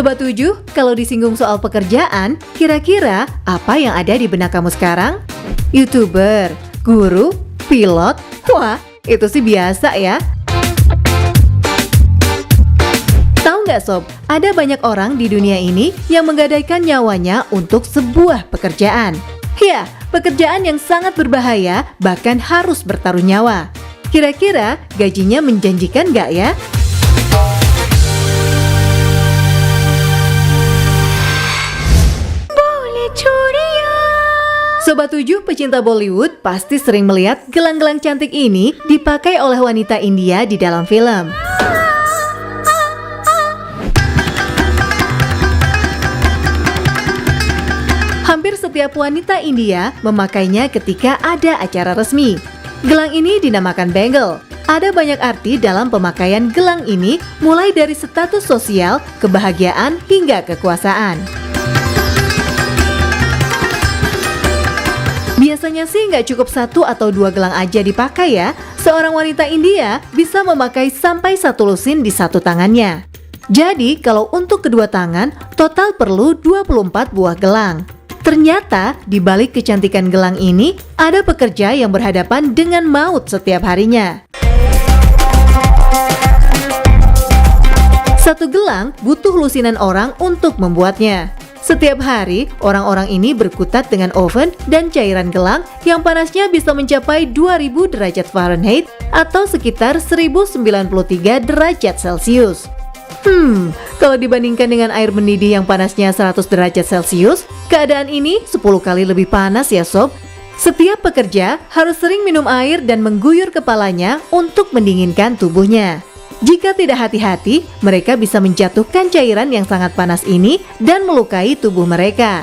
Sobat 7, kalau disinggung soal pekerjaan, kira-kira apa yang ada di benak kamu sekarang? YouTuber, guru, pilot? Wah, itu sih biasa ya. Tahu nggak sob, ada banyak orang di dunia ini yang menggadaikan nyawanya untuk sebuah pekerjaan. Ya, pekerjaan yang sangat berbahaya, bahkan harus bertaruh nyawa. Kira-kira gajinya menjanjikan nggak ya? Sobat 7 pecinta Bollywood pasti sering melihat gelang-gelang cantik ini dipakai oleh wanita India di dalam film. Hampir setiap wanita India memakainya ketika ada acara resmi. Gelang ini dinamakan bangle. Ada banyak arti dalam pemakaian gelang ini, mulai dari status sosial, kebahagiaan, hingga kekuasaan. Biasanya sih nggak cukup 1 atau 2 gelang aja dipakai ya. Seorang wanita India bisa memakai sampai 1 lusin di satu tangannya. Jadi kalau untuk kedua tangan, total perlu 24 buah gelang. Ternyata di balik kecantikan gelang ini, ada pekerja yang berhadapan dengan maut setiap harinya. Satu gelang butuh lusinan orang untuk membuatnya. Setiap hari, orang-orang ini berkutat dengan oven dan cairan gelang yang panasnya bisa mencapai 2000 derajat Fahrenheit atau sekitar 1093 derajat Celcius. Kalau dibandingkan dengan air mendidih yang panasnya 100 derajat Celcius, keadaan ini 10 kali lebih panas ya sob. Setiap pekerja harus sering minum air dan mengguyur kepalanya untuk mendinginkan tubuhnya. Jika tidak hati-hati, mereka bisa menjatuhkan cairan yang sangat panas ini dan melukai tubuh mereka.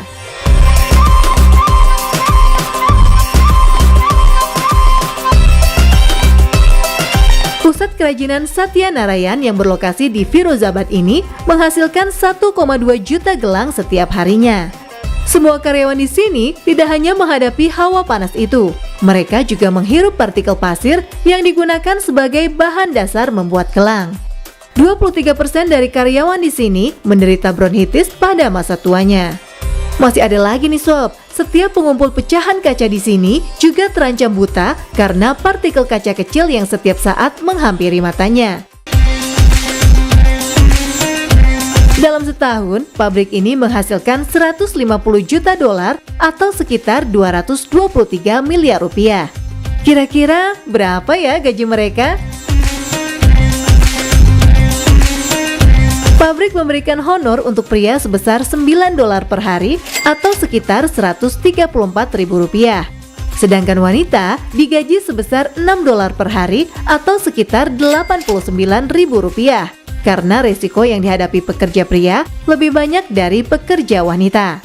Pusat kerajinan Satya Narayan yang berlokasi di Firozabad ini menghasilkan 1,2 juta gelang setiap harinya. Semua karyawan di sini tidak hanya menghadapi hawa panas itu, mereka juga menghirup partikel pasir yang digunakan sebagai bahan dasar membuat gelang. 23% dari karyawan di sini menderita bronkitis pada masa tuanya. Masih ada lagi nih sob, setiap pengumpul pecahan kaca di sini juga terancam buta karena partikel kaca kecil yang setiap saat menghampiri matanya. Dalam setahun, pabrik ini menghasilkan 150 juta dolar atau sekitar 223 miliar rupiah. Kira-kira berapa ya gaji mereka? Pabrik memberikan honor untuk pria sebesar 9 dolar per hari atau sekitar 134 ribu rupiah. Sedangkan wanita digaji sebesar 6 dolar per hari atau sekitar 89 ribu rupiah. Karena resiko yang dihadapi pekerja pria lebih banyak dari pekerja wanita.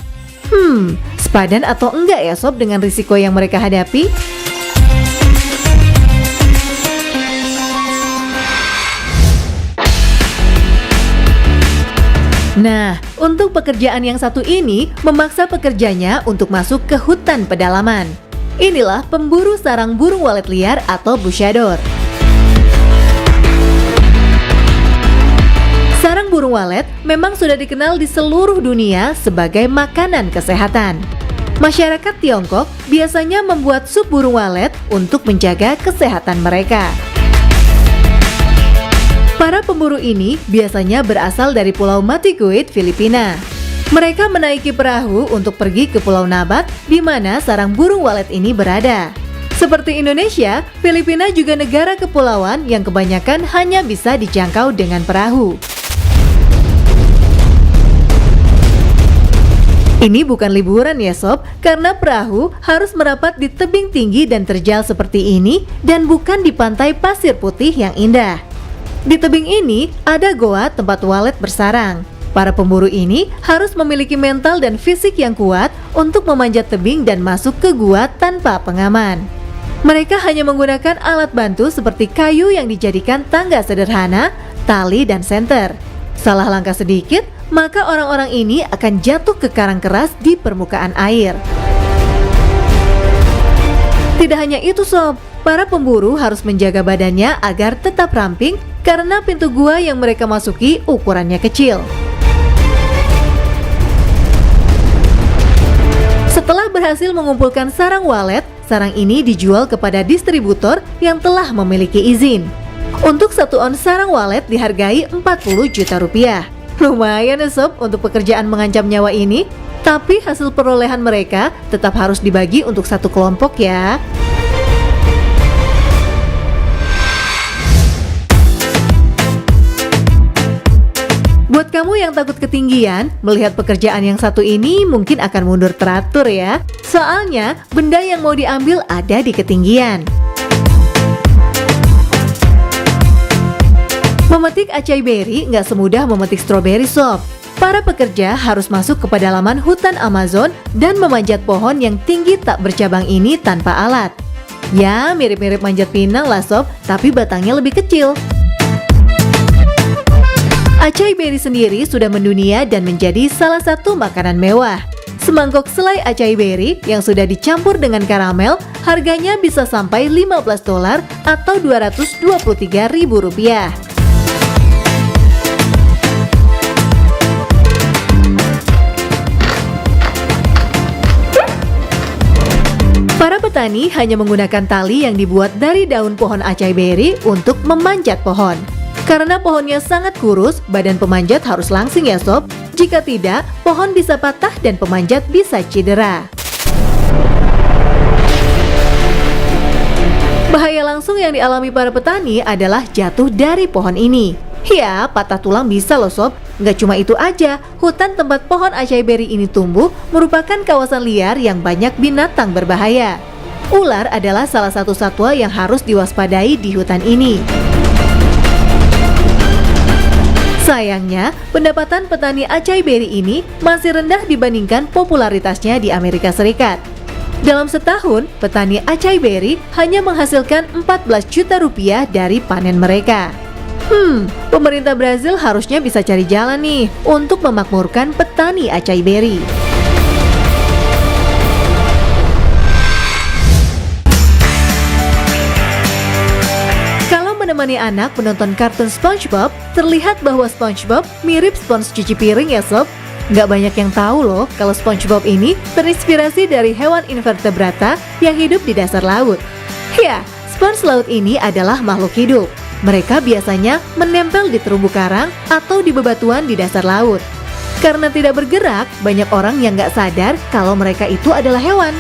Sepadan atau enggak ya sob dengan risiko yang mereka hadapi? Nah, untuk pekerjaan yang satu ini memaksa pekerjanya untuk masuk ke hutan pedalaman. Inilah pemburu sarang burung walet liar atau bushador. Sarang burung walet memang sudah dikenal di seluruh dunia sebagai makanan kesehatan. Masyarakat Tiongkok biasanya membuat sup burung walet untuk menjaga kesehatan mereka. Para pemburu ini biasanya berasal dari Pulau Matiguit, Filipina. Mereka menaiki perahu untuk pergi ke Pulau Nabat di mana sarang burung walet ini berada. Seperti Indonesia, Filipina juga negara kepulauan yang kebanyakan hanya bisa dijangkau dengan perahu. Ini bukan liburan ya sob, karena perahu harus merapat di tebing tinggi dan terjal seperti ini dan bukan di pantai pasir putih yang indah. Di tebing ini ada goa tempat walet bersarang. Para pemburu ini harus memiliki mental dan fisik yang kuat untuk memanjat tebing dan masuk ke gua tanpa pengaman. Mereka hanya menggunakan alat bantu seperti kayu yang dijadikan tangga sederhana, tali, dan senter. Salah langkah sedikit, maka orang-orang ini akan jatuh ke karang keras di permukaan air. Tidak hanya itu sob, para pemburu harus menjaga badannya agar tetap ramping karena pintu gua yang mereka masuki ukurannya kecil. Setelah berhasil mengumpulkan sarang walet, sarang ini dijual kepada distributor yang telah memiliki izin. Untuk 1 ons sarang walet dihargai 40 juta rupiah. Lumayan ya sob untuk pekerjaan mengancam nyawa ini, tapi hasil perolehan mereka tetap harus dibagi untuk satu kelompok ya. Buat kamu yang takut ketinggian, melihat pekerjaan yang satu ini mungkin akan mundur teratur ya. Soalnya, benda yang mau diambil ada di ketinggian. Memetik acai berry nggak semudah memetik stroberi sob. Para pekerja harus masuk ke pedalaman hutan Amazon dan memanjat pohon yang tinggi tak bercabang ini tanpa alat. Ya, mirip-mirip manjat pinang lah sob, tapi batangnya lebih kecil. Acai berry sendiri sudah mendunia dan menjadi salah satu makanan mewah. Semangkok selai acai berry yang sudah dicampur dengan karamel harganya bisa sampai $15 atau Rp223.000. Para petani hanya menggunakan tali yang dibuat dari daun pohon acai berry untuk memanjat pohon. Karena pohonnya sangat kurus, badan pemanjat harus langsing ya sob. Jika tidak, pohon bisa patah dan pemanjat bisa cedera. Bahaya langsung yang dialami para petani adalah jatuh dari pohon ini. Ya, patah tulang bisa loh sob. Nggak cuma itu aja, hutan tempat pohon acai berry ini tumbuh merupakan kawasan liar yang banyak binatang berbahaya. Ular adalah salah satu satwa yang harus diwaspadai di hutan ini. Sayangnya, pendapatan petani acai berry ini masih rendah dibandingkan popularitasnya di Amerika Serikat. Dalam setahun, petani acai berry hanya menghasilkan 14 juta rupiah dari panen mereka. Pemerintah Brazil harusnya bisa cari jalan nih untuk memakmurkan petani acai berry. Menemani anak menonton kartun SpongeBob, terlihat bahwa SpongeBob mirip spons cuci piring ya sob. Nggak banyak yang tahu loh kalau SpongeBob ini terinspirasi dari hewan invertebrata yang hidup di dasar laut. Ya, spons laut ini adalah makhluk hidup. Mereka biasanya menempel di terumbu karang atau di bebatuan di dasar laut. Karena tidak bergerak, banyak orang yang nggak sadar kalau mereka itu adalah hewan.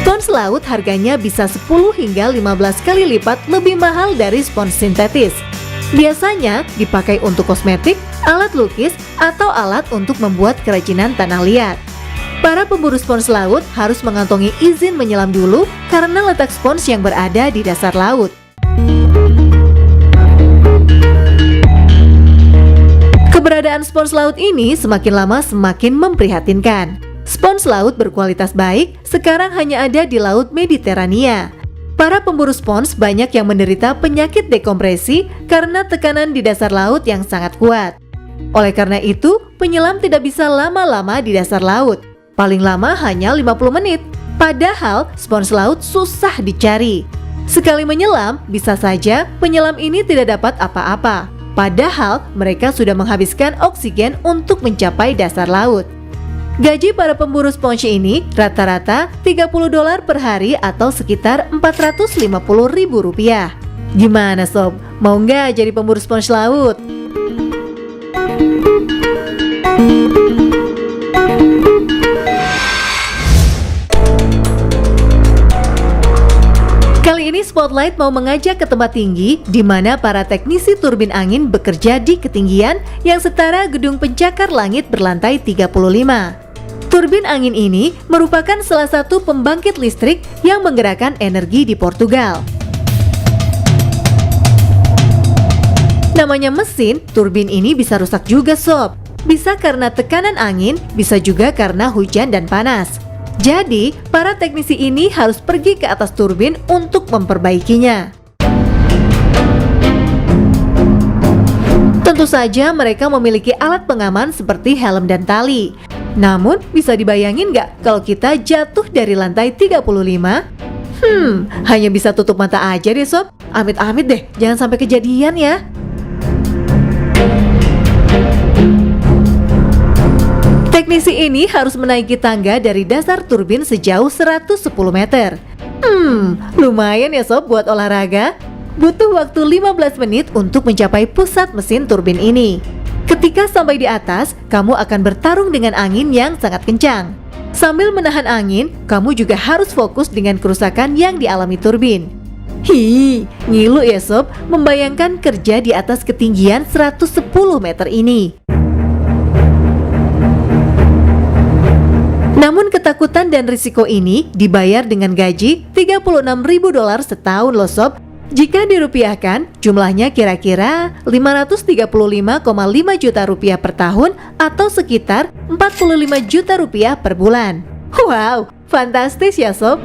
Spons laut harganya bisa 10 hingga 15 kali lipat lebih mahal dari spons sintetis. Biasanya dipakai untuk kosmetik, alat lukis, atau alat untuk membuat kerajinan tanah liat. Para pemburu spons laut harus mengantongi izin menyelam dulu karena letak spons yang berada di dasar laut. Keberadaan spons laut ini semakin lama semakin memprihatinkan. Spons laut berkualitas baik sekarang hanya ada di Laut Mediterania. Para pemburu spons banyak yang menderita penyakit dekompresi karena tekanan di dasar laut yang sangat kuat. Oleh karena itu, penyelam tidak bisa lama-lama di dasar laut. Paling lama hanya 50 menit. Padahal spons laut susah dicari. Sekali menyelam, bisa saja penyelam ini tidak dapat apa-apa. Padahal mereka sudah menghabiskan oksigen untuk mencapai dasar laut. Gaji para pemburu spons ini rata-rata $30 per hari atau sekitar Rp450.000. Gimana sob, mau nggak jadi pemburu spons laut? Kali ini Spotlight mau mengajak ke tempat tinggi di mana para teknisi turbin angin bekerja di ketinggian yang setara gedung pencakar langit berlantai 35. Turbin angin ini merupakan salah satu pembangkit listrik yang menggerakkan energi di Portugal. Namanya mesin, turbin ini bisa rusak juga sob. Bisa karena tekanan angin, bisa juga karena hujan dan panas. Jadi, para teknisi ini harus pergi ke atas turbin untuk memperbaikinya. Tentu saja mereka memiliki alat pengaman seperti helm dan tali. Namun, bisa dibayangin nggak kalau kita jatuh dari lantai 35? Hanya bisa tutup mata aja deh sob. Amit-amit deh, jangan sampai kejadian ya. Teknisi ini harus menaiki tangga dari dasar turbin sejauh 110 meter. Lumayan ya sob buat olahraga. Butuh waktu 15 menit untuk mencapai pusat mesin turbin ini. Ketika sampai di atas, kamu akan bertarung dengan angin yang sangat kencang. Sambil menahan angin, kamu juga harus fokus dengan kerusakan yang dialami turbin. Ngilu ya sob, membayangkan kerja di atas ketinggian 110 meter ini. Namun ketakutan dan risiko ini dibayar dengan gaji $36.000 setahun loh sob. Jika dirupiahkan, jumlahnya kira-kira 535,5 juta rupiah per tahun atau sekitar 45 juta rupiah per bulan. Wow, fantastis ya sob.